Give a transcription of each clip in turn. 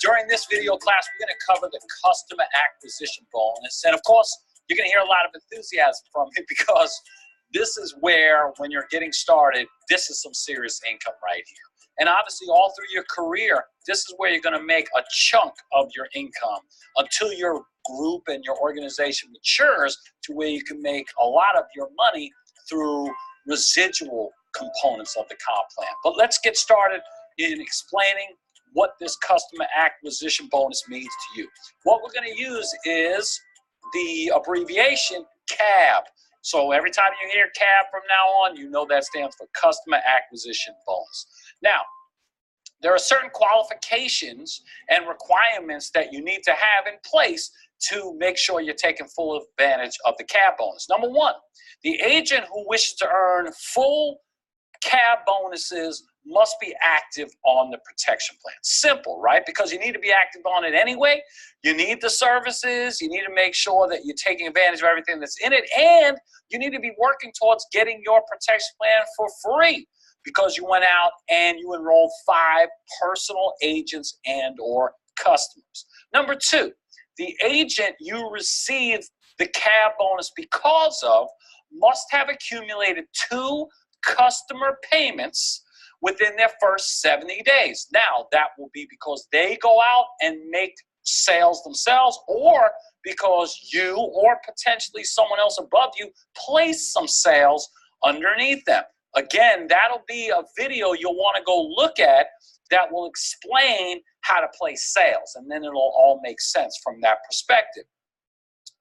During this video class, we're going to cover the customer acquisition bonus. And of course, you're going to hear a lot of enthusiasm from me because this is where, when you're getting started, this is some serious income right here. And obviously, all through your career, this is where you're going to make a chunk of your income until your group and your organization matures to where you can make a lot of your money through residual components of the comp plan. But let's get started in explaining what this customer acquisition bonus means to you. What we're going to use is the abbreviation CAB. So every time you hear CAB from now on, you know that stands for customer acquisition bonus. Now, there are certain qualifications and requirements that you need to have in place to make sure you're taking full advantage of the CAB bonus. Number one, the agent who wishes to earn full CAB bonuses must be active on the protection plan. Simple, right? Because you need to be active on it anyway. You need the services. You need to make sure that you're taking advantage of everything that's in it. And you need to be working towards getting your protection plan for free because you went out and you enrolled 5 personal agents and or customers. Number two, the agent you receive the CAB bonus because of must have accumulated 2 customer payments within their first 70 days. Now, that will be because they go out and make sales themselves, or because you or potentially someone else above you place some sales underneath them. Again, that'll be a video you'll want to go look at that will explain how to place sales, and then it'll all make sense from that perspective.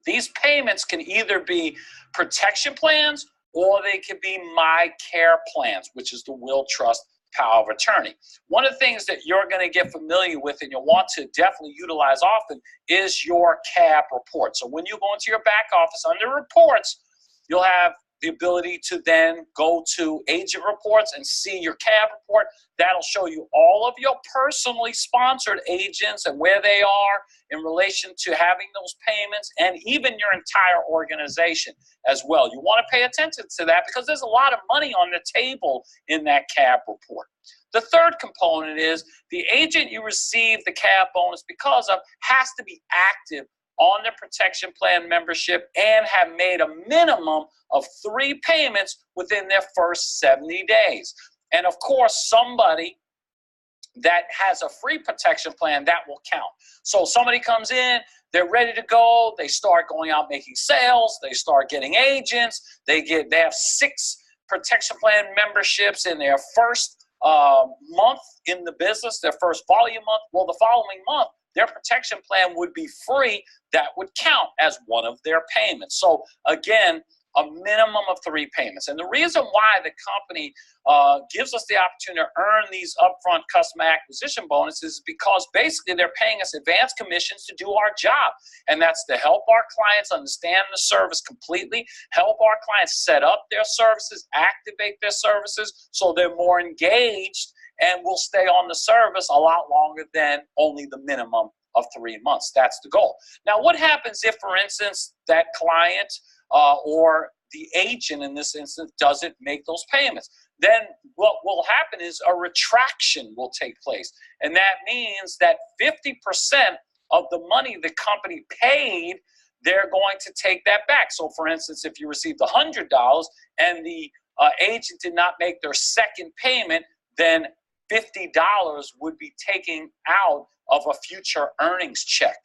These payments can either be protection plans or they can be My Care plans, which is the will, trust, power of attorney. One of the things that you're going to get familiar with and you'll want to definitely utilize often is your CAB report. So when you go into your back office under reports, you'll have the ability to then go to agent reports and see your CAB report. That'll show you all of your personally sponsored agents and where they are in relation to having those payments, and even your entire organization as well. You want to pay attention to that because there's a lot of money on the table in that CAB report. The third component is the agent you receive the CAB bonus because of has to be active on the protection plan membership and have made a minimum of 3 payments within their first 70 days. And of course, somebody that has a free protection plan, that will count. So somebody comes in, they're ready to go, they start going out making sales, they start getting agents, they have 6 protection plan memberships in their first month in the business, their first volume month. Well, the following month, their protection plan would be free. That would count as one of their payments. So again, a minimum of 3 payments. And the reason why the company gives us the opportunity to earn these upfront customer acquisition bonuses is because basically they're paying us advance commissions to do our job. And that's to help our clients understand the service completely, help our clients set up their services, activate their services so they're more engaged and will stay on the service a lot longer than only the minimum of 3 months. That's the goal. Now, what happens if, for instance, that client or the agent in this instance doesn't make those payments? Then what will happen is a retraction will take place. And that means that 50% of the money the company paid, they're going to take that back. So, for instance, if you received $100 and the agent did not make their second payment, then $50 would be taken out of a future earnings check.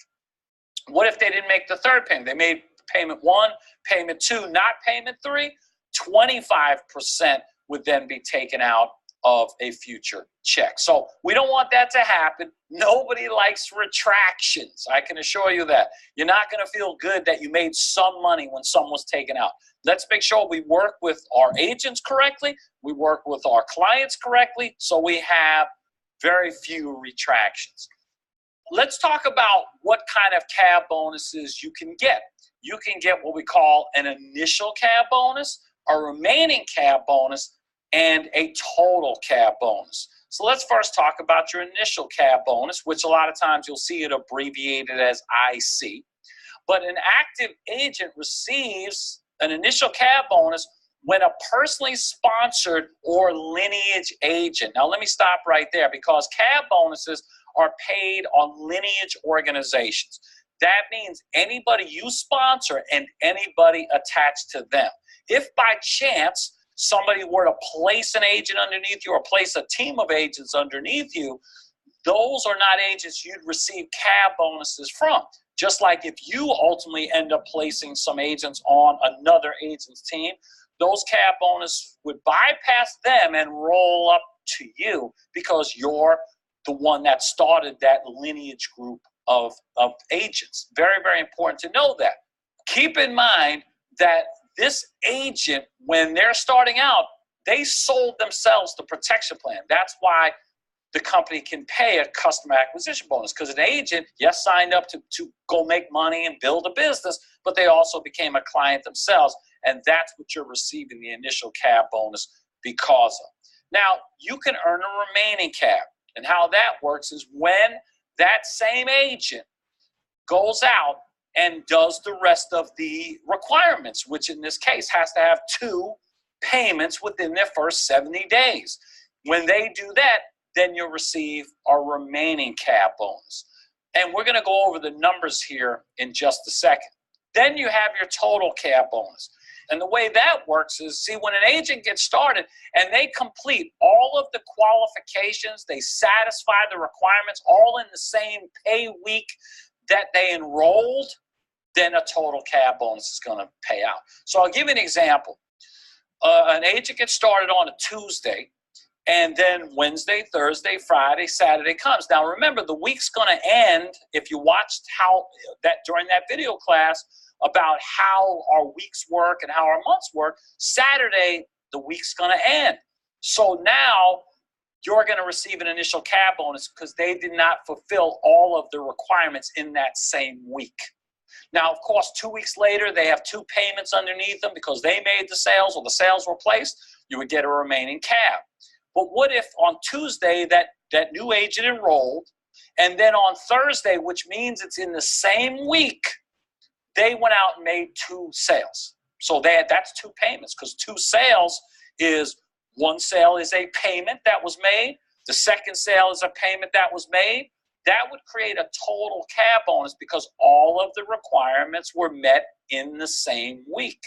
What if they didn't make the third payment? They made payment 1, payment 2, not payment 3. 25% would then be taken out of a future check. So we don't want that to happen. Nobody likes retractions. I can assure you that. You're not going to feel good that you made some money when some was taken out. Let's make sure we work with our agents correctly. We work with our clients correctly so we have very few retractions. Let's talk about what kind of CAB bonuses you can get. You can get what we call an initial CAB bonus, a remaining CAB bonus, and a total CAB bonus. So let's first talk about your initial CAB bonus, which a lot of times you'll see it abbreviated as IC. But an active agent receives an initial CAB bonus when a personally sponsored or lineage agent. Now let me stop right there because CAB bonuses are paid on lineage organizations. That means anybody you sponsor and anybody attached to them. If by chance somebody were to place an agent underneath you or place a team of agents underneath you, those are not agents you'd receive CAB bonuses from. Just like if you ultimately end up placing some agents on another agent's team, those CAB bonuses would bypass them and roll up to you because you're the one that started that lineage group of agents. Very, very important to know that. Keep in mind that this agent, when they're starting out, they sold themselves the protection plan. That's why the company can pay a customer acquisition bonus, because an agent, yes, signed up to go make money and build a business, but they also became a client themselves, and that's what you're receiving the initial CAB bonus because of. Now, you can earn a remaining CAB, and how that works is when that same agent goes out and does the rest of the requirements, which in this case has to have 2 payments within their first 70 days. When they do that, then you'll receive a remaining CAB bonus. And we're going to go over the numbers here in just a second. Then you have your total CAB bonus. And the way that works is, see, when an agent gets started and they complete all of the qualifications, they satisfy the requirements all in the same pay week that they enrolled, then a total CAB bonus is going to pay out. So I'll give you an example. An agent gets started on a Tuesday, and then Wednesday, Thursday, Friday, Saturday comes. Now remember, the week's going to end, if you watched how that during that video class about how our weeks work and how our months work, Saturday, the week's going to end. So now you're going to receive an initial CAB bonus because they did not fulfill all of the requirements in that same week. Now, of course, 2 weeks later, they have 2 payments underneath them because they made the sales or the sales were placed, you would get a remaining CAB. But what if on Tuesday that new agent enrolled, and then on Thursday, which means it's in the same week, they went out and made 2 sales. So that's 2 payments, because 2 sales is, one sale is a payment that was made, the second sale is a payment that was made. That would create a total CAB bonus because all of the requirements were met in the same week.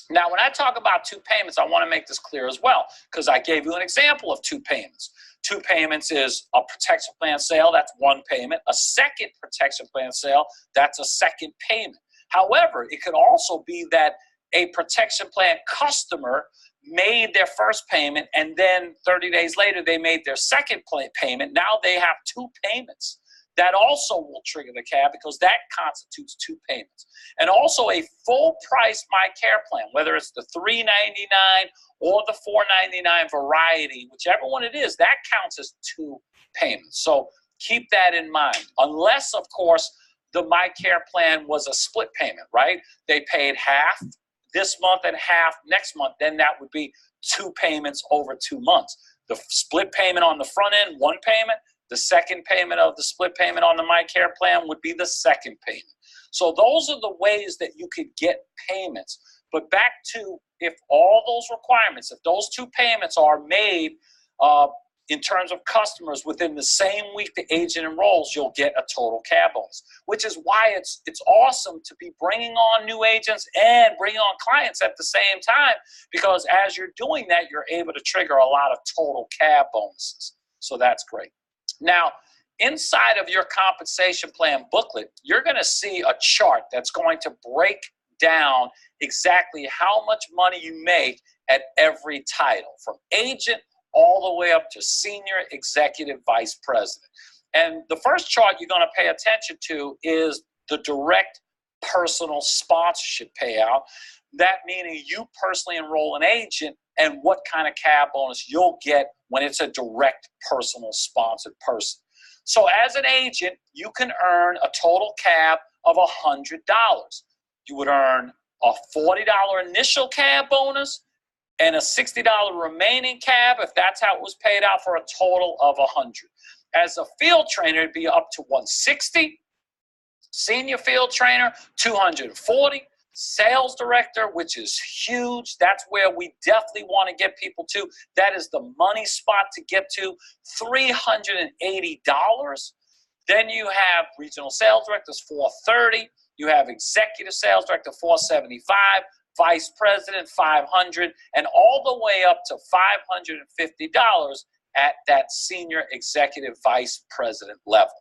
Now, when I talk about 2 payments, I want to make this clear as well, because I gave you an example of 2 payments. 2 payments is a protection plan sale, that's 1 payment. A second protection plan sale, that's a second payment. However, it could also be that a protection plan customer made their first payment, and then 30 days later, they made their second payment. Now they have 2 payments. That also will trigger the CAB because that constitutes 2 payments. And also a full price MyCare plan, whether it's the $399 or the $499 variety, whichever one it is, that counts as 2 payments. So keep that in mind. Unless, of course, the MyCare plan was a split payment, right? They paid half this month and half next month, then that would be 2 payments over 2 months. The split payment on the front end, 1 payment. The second payment of the split payment on the MyCare plan would be the second payment. So those are the ways that you could get payments. But back to, if all those requirements, if those 2 payments are made in terms of customers within the same week the agent enrolls, you'll get a total CAB bonus, which is why it's awesome to be bringing on new agents and bringing on clients at the same time, because as you're doing that, you're able to trigger a lot of total CAB bonuses. So that's great. Now, inside of your compensation plan booklet, you're going to see a chart that's going to break down exactly how much money you make at every title, from agent all the way up to senior executive vice president. And the first chart you're going to pay attention to is the direct personal sponsorship payout. That meaning you personally enroll an agent and what kind of CAB bonus you'll get when it's a direct personal sponsored person. So as an agent, you can earn a total CAB of $100. You would earn a $40 initial CAB bonus and a $60 remaining CAB if that's how it was paid out, for a total of $100. As a field trainer, it'd be up to $160. Senior field trainer, $240. Sales director, which is huge. That's where we definitely want to get people to. That is the money spot to get to, $380. Then you have regional sales directors, $430. You have executive sales director, $475. Vice president, $500, and all the way up to $550 at that senior executive vice president level.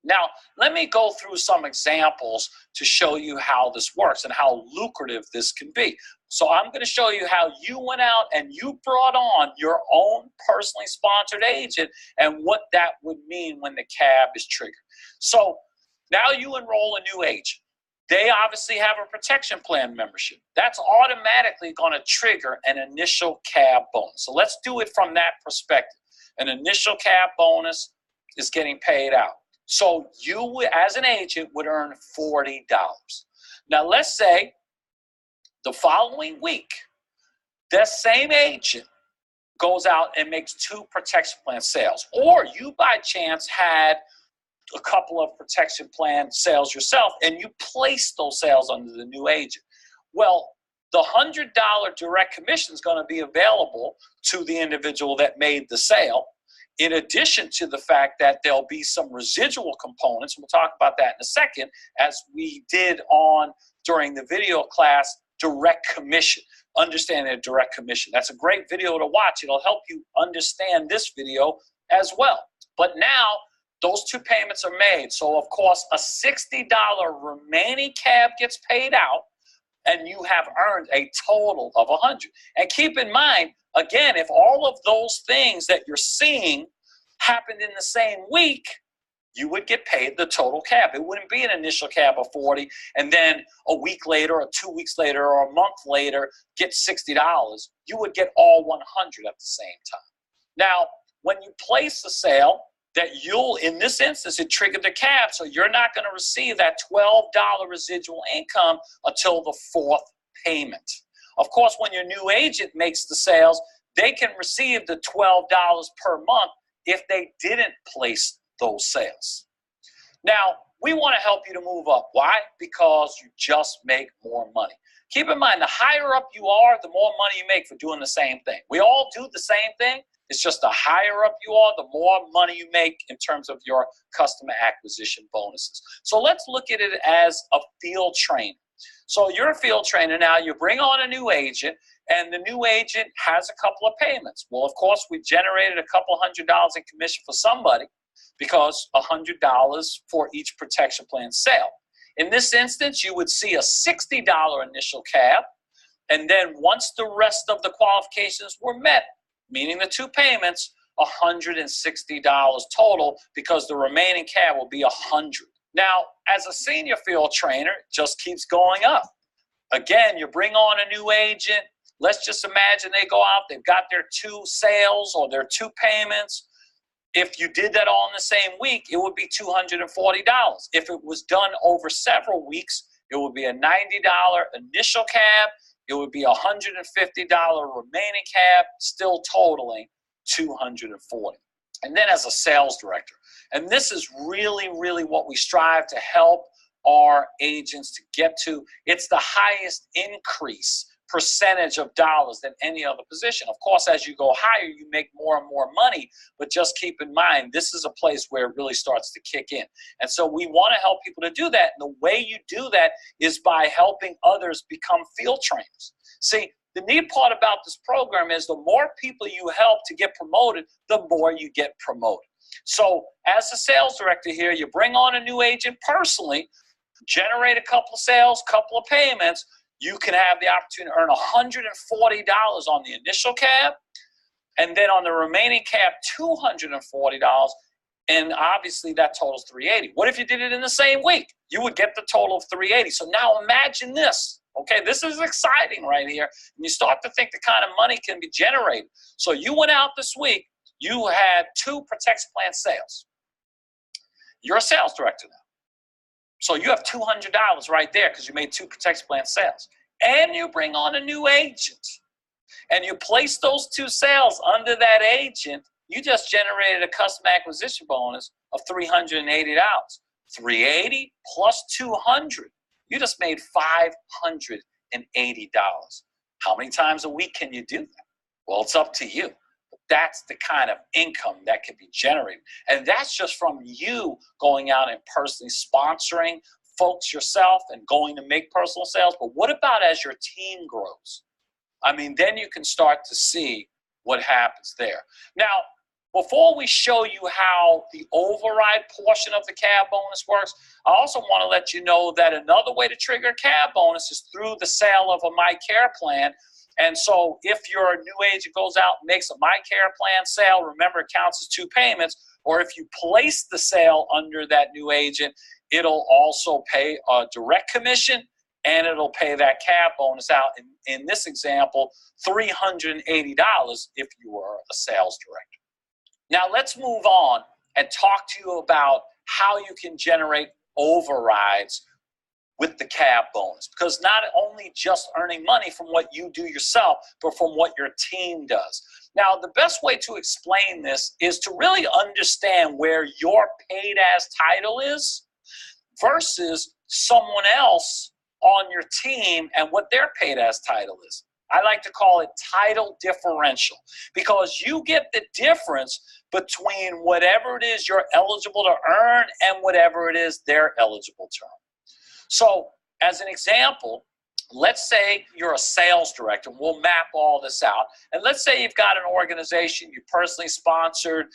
Now, let me go through some examples to show you how this works and how lucrative this can be. So I'm going to show you how you went out and you brought on your own personally sponsored agent and what that would mean when the CAB is triggered. So now you enroll a new agent. They obviously have a protection plan membership. That's automatically going to trigger an initial CAB bonus. So let's do it from that perspective. An initial CAB bonus is getting paid out. So you, as an agent, would earn $40. Now, let's say the following week, that same agent goes out and makes 2 protection plan sales, or you by chance had a couple of protection plan sales yourself and you place those sales under the new agent. Well, the $100 direct commission is going to be available to the individual that made the sale, in addition to the fact that there'll be some residual components. We'll talk about that in a second, as we did during the video class, direct commission, understanding a direct commission. That's a great video to watch. It'll help you understand this video as well. But now those 2 payments are made. So of course, a $60 remaining CAB gets paid out, and you have earned a total of $100. And keep in mind, again, if all of those things that you're seeing happened in the same week, you would get paid the total CAB. It wouldn't be an initial CAB of $40 and then a week later or 2 weeks later or a month later get $60. You would get all $100 at the same time. Now, when you place the sale, that you'll, in this instance, it triggered the CAB, so you're not going to receive that $12 residual income until the 4th payment. Of course, when your new agent makes the sales, they can receive the $12 per month if they didn't place those sales. Now, we want to help you to move up. Why? Because you just make more money. Keep in mind, the higher up you are, the more money you make for doing the same thing. We all do the same thing. It's just the higher up you are, the more money you make in terms of your customer acquisition bonuses. So let's look at it as a field trainer. So you're a field trainer now, you bring on a new agent, and the new agent has a couple of payments. Well, of course, we generated a couple $100 in commission for somebody because $100 for each protection plan sale. In this instance, you would see a $60 initial CAB, and then once the rest of the qualifications were met, meaning the 2 payments, $160 total, because the remaining CAB will be $100. Now, as a senior field trainer, it just keeps going up. Again, you bring on a new agent. Let's just imagine they go out, they've got their 2 sales or their 2 payments. If you did that all in the same week, it would be $240. If it was done over several weeks, it would be a $90 initial CAB. It would be a $150 remaining CAB, still totaling $240. And then as a sales director, and this is really, really what we strive to help our agents to get to. It's the highest increase percentage of dollars than any other position. Of course, as you go higher, you make more and more money, but just keep in mind, this is a place where it really starts to kick in. And so we want to help people to do that. And the way you do that is by helping others become field trainers. See, the neat part about this program is the more people you help to get promoted, the more you get promoted. So as a sales director here, you bring on a new agent personally, generate a couple of sales, couple of payments, you can have the opportunity to earn $140 on the initial CAB, and then on the remaining CAB, $240, and obviously that totals $380. What if you did it in the same week? You would get the total of $380. So now imagine this. Okay, this is exciting right here. And you start to think the kind of money can be generated. So you went out this week, you had 2 protection plan sales. You're a sales director now. So you have $200 right there because you made 2 protection plan sales. And you bring on a new agent. And you place those 2 sales under that agent, you just generated a customer acquisition bonus of $380. $380 plus $200. You just made $580. How many times a week can you do that? Well, it's up to you. But that's the kind of income that can be generated. And that's just from you going out and personally sponsoring folks yourself and going to make personal sales. But what about as your team grows? I mean, then you can start to see what happens there. Now, before we show you how the override portion of the CAB bonus works, I also want to let you know that another way to trigger a CAB bonus is through the sale of a MyCare plan. And so if your new agent goes out and makes a MyCare plan sale, remember it counts as 2 payments, or if you place the sale under that new agent, it'll also pay a direct commission and it'll pay that CAB bonus out. In this example, $380 if you were a sales director. Now let's move on and talk to you about how you can generate overrides with the CAB bonus, because not only just earning money from what you do yourself, but from what your team does. Now, the best way to explain this is to really understand where your paid as title is versus someone else on your team and what their paid as title is. I like to call it title differential, because you get the difference between whatever it is you're eligible to earn and whatever it is they're eligible to earn. So as an example, let's say you're a sales director. We'll map all this out. And let's say you've got an organization, you personally sponsored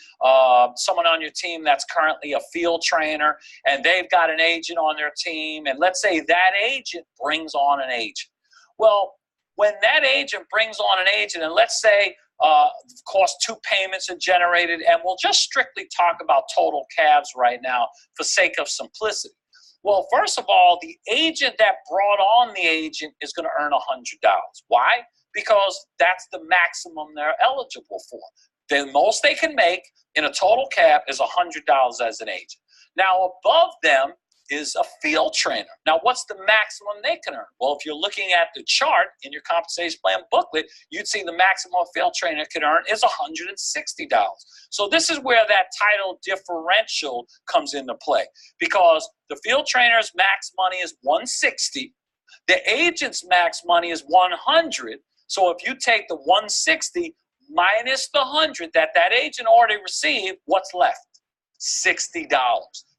someone on your team that's currently a field trainer, and they've got an agent on their team. And let's say that agent brings on an agent. Well, when that agent brings on an agent, and let's say, of course, 2 payments are generated, and we'll just strictly talk about total CABs right now for sake of simplicity. Well, first of all, the agent that brought on the agent is going to earn $100. Why? Because that's the maximum they're eligible for. The most they can make in a total CAB is $100 as an agent. Now, above them is a field trainer. Now, what's the maximum they can earn? Well, if you're looking at the chart in your compensation plan booklet, you'd see the maximum a field trainer can earn is $160. So this is where that title differential comes into play, because the field trainer's max money is $160. The agent's max money is $100. So if you take the $160 minus the $100 that agent already received, what's left? $60.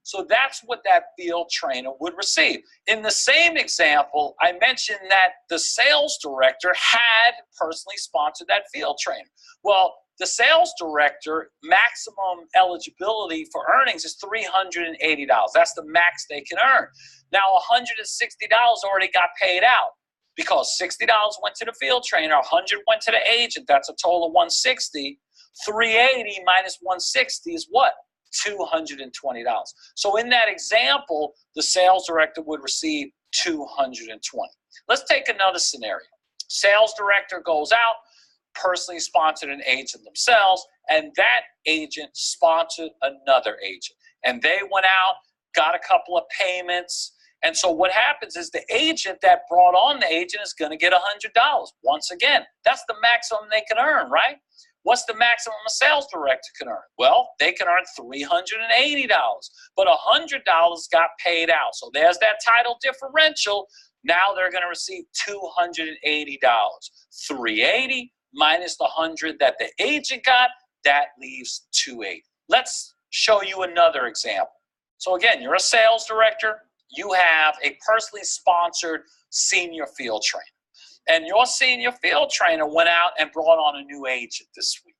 So that's what that field trainer would receive. In the same example, I mentioned that the sales director had personally sponsored that field trainer. Well, the sales director maximum eligibility for earnings is $380. That's the max they can earn. Now, $160 already got paid out because $60 went to the field trainer, $100 went to the agent. That's a total of $160. $380 minus $160 is what? $220. So in that example, the sales director would receive $220. Let's take another scenario. Sales director goes out, personally sponsored an agent themselves, and that agent sponsored another agent. And they went out, got a couple of payments, and so what happens is the agent that brought on the agent is going to get $100. Once again, that's the maximum they can earn, right? What's the maximum a sales director can earn? Well, they can earn $380, but $100 got paid out. So there's that title differential. Now they're going to receive $280. $380 minus the $100 that the agent got, that leaves $280. Let's show you another example. So again, you're a sales director. You have a personally sponsored senior field trainer. And your senior field trainer went out and brought on a new agent this week.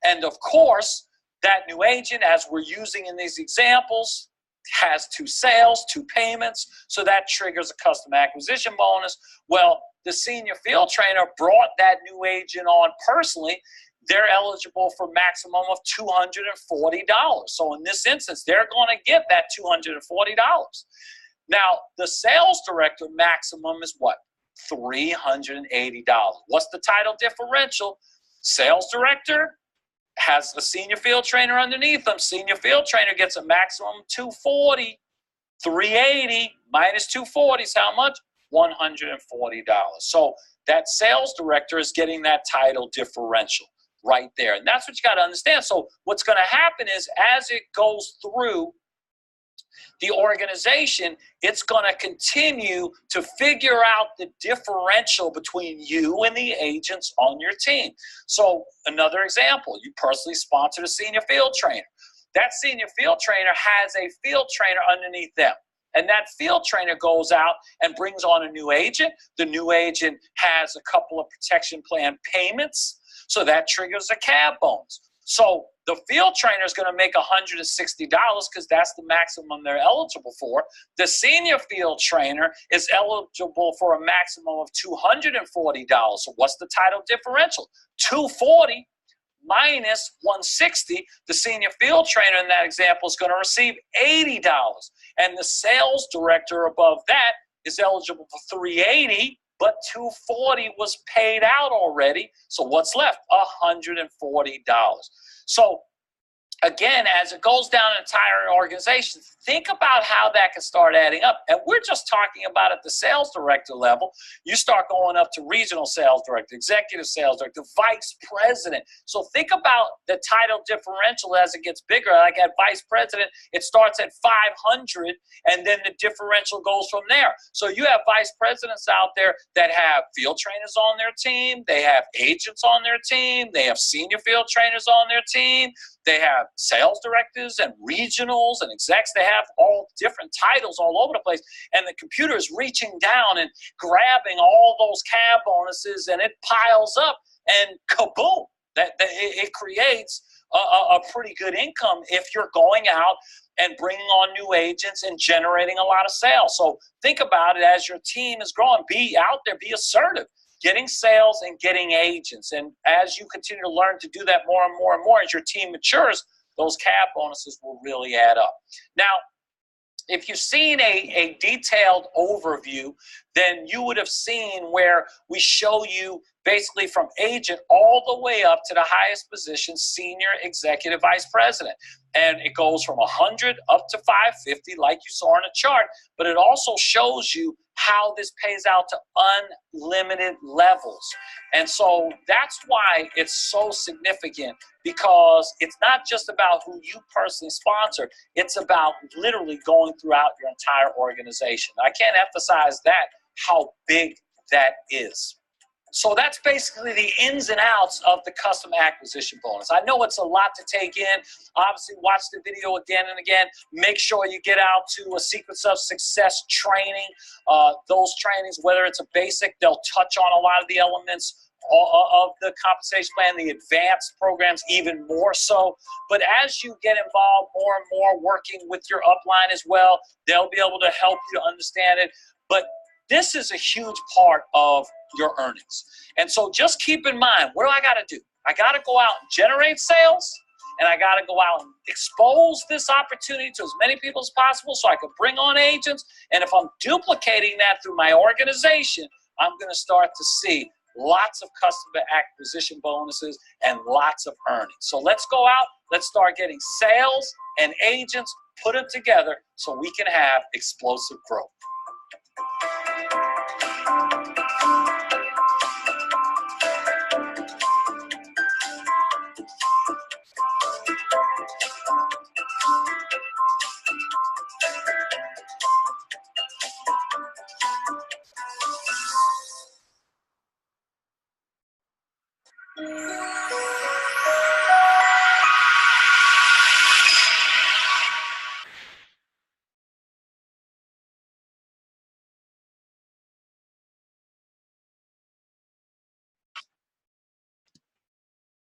And of course, that new agent, as we're using in these examples, has 2 sales, 2 payments, so that triggers a customer acquisition bonus. Well, the senior field trainer brought that new agent on personally. They're eligible for maximum of $240. So in this instance, they're going to get that $240. Now, the sales director maximum is what? $380. What's the title differential? Sales director has a senior field trainer underneath them. Senior field trainer gets a maximum $240. $380 minus $240 is how much? $140. So that sales director is getting that title differential right there. And that's what you got to understand. So what's going to happen is as it goes through The organization, it's going to continue to figure out the differential between you and the agents on your team. So another example, you personally sponsored a senior field trainer. That senior field trainer has a field trainer underneath them. And that field trainer goes out and brings on a new agent. The new agent has a couple of protection plan payments, so that triggers a CAB bonus. So the field trainer is going to make $160 because that's the maximum they're eligible for. The senior field trainer is eligible for a maximum of $240. So what's the title differential? $240 minus $160. The senior field trainer in that example is going to receive $80. And the sales director above that is eligible for $380, but $240 was paid out already. So what's left? $140. So again, as it goes down an entire organization, think about how that can start adding up. And we're just talking about at the sales director level. You start going up to regional sales director, executive sales director, vice president. So think about the title differential as it gets bigger. Like at vice president, it starts at 500, and then the differential goes from there. So you have vice presidents out there that have field trainers on their team. They have agents on their team. They have senior field trainers on their team. They have sales directors and regionals and execs. They have all different titles all over the place. And the computer is reaching down and grabbing all those CAB bonuses, and it piles up, and kaboom, it creates a pretty good income if you're going out and bringing on new agents and generating a lot of sales. So think about it as your team is growing. Be out there, be assertive. Getting sales and getting agents. And as you continue to learn to do that more and more and more, as your team matures, those CAB bonuses will really add up. Now, if you've seen a detailed overview, then you would have seen where we show you basically from agent all the way up to the highest position, senior executive vice president. And it goes from 100 up to 550 like you saw in a chart, but it also shows you how this pays out to unlimited levels. And so that's why it's so significant, because it's not just about who you personally sponsor, it's about literally going throughout your entire organization. I can't emphasize that, how big that is. So that's basically the ins and outs of the customer acquisition bonus. I know it's a lot to take in. Obviously, watch the video again and again. Make sure you get out to a Secrets of Success training. Those trainings, whether it's a basic, they'll touch on a lot of the elements of the compensation plan, the advanced programs even more so. But as you get involved more and more working with your upline as well, they'll be able to help you to understand it. But this is a huge part of your earnings. And so just keep in mind, what do I got to do? I got to go out and generate sales, and I got to go out and expose this opportunity to as many people as possible so I can bring on agents. And if I'm duplicating that through my organization, I'm going to start to see lots of customer acquisition bonuses and lots of earnings. So let's go out, let's start getting sales and agents, put them together so we can have explosive growth.